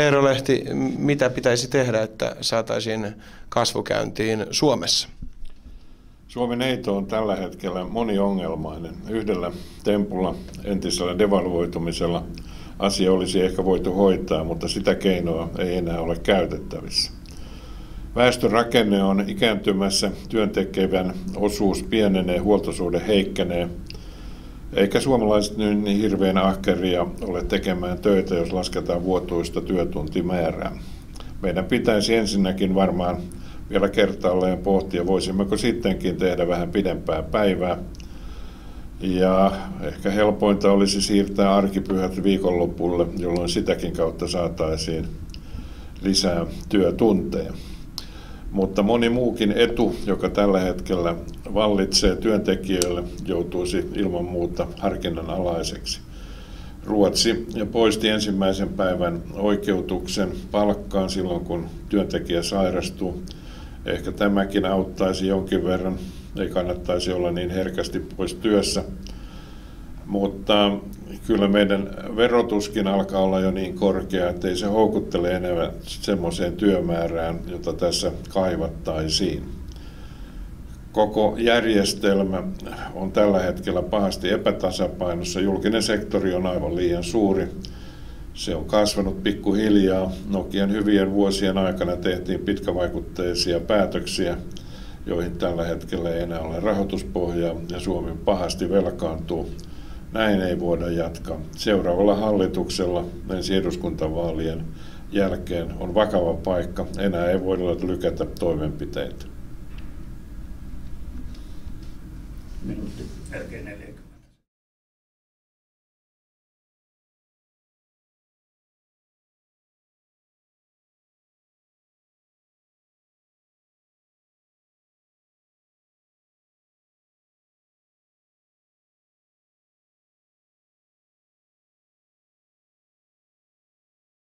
Eero Lehti, mitä pitäisi tehdä, että saataisiin kasvukäyntiin Suomessa? Suomen neito on tällä hetkellä moniongelmainen. Yhdellä tempulla, entisellä devalvoitumisella asia olisi ehkä voitu hoitaa, mutta sitä keinoa ei enää ole käytettävissä. Väestörakenne on ikääntymässä, työntekevän osuus pienenee, huoltosuhde heikkenee, eikä suomalaiset niin hirveän ahkeria ole tekemään töitä, jos lasketaan vuotuista työtuntimäärää. Meidän pitäisi ensinnäkin varmaan vielä kertaalleen pohtia, voisimmeko sittenkin tehdä vähän pidempää päivää. Ja ehkä helpointa olisi siirtää arkipyhät viikonlopulle, jolloin sitäkin kautta saataisiin lisää työtunteja. Mutta moni muukin etu, joka tällä hetkellä vallitsee työntekijöille, joutuisi ilman muuta harkinnan alaiseksi. Ruotsi poisti ensimmäisen päivän oikeutuksen palkkaan silloin, kun työntekijä sairastuu. Ehkä tämäkin auttaisi jonkin verran, ei kannattaisi olla niin herkästi pois työssä. Mutta kyllä meidän verotuskin alkaa olla jo niin korkea, että ei se houkuttele enää semmoiseen työmäärään, jota tässä kaivattaisiin. Koko järjestelmä on tällä hetkellä pahasti epätasapainossa. Julkinen sektori on aivan liian suuri. Se on kasvanut pikkuhiljaa. Nokian hyvien vuosien aikana tehtiin pitkävaikutteisia päätöksiä, joihin tällä hetkellä ei enää ole rahoituspohjaa ja Suomi pahasti velkaantuu. Näin ei voida jatkaa. Seuraavalla hallituksella ensi eduskuntavaalien jälkeen on vakava paikka. Enää ei voida lykätä toimenpiteitä. Minuutti. Melkein 40.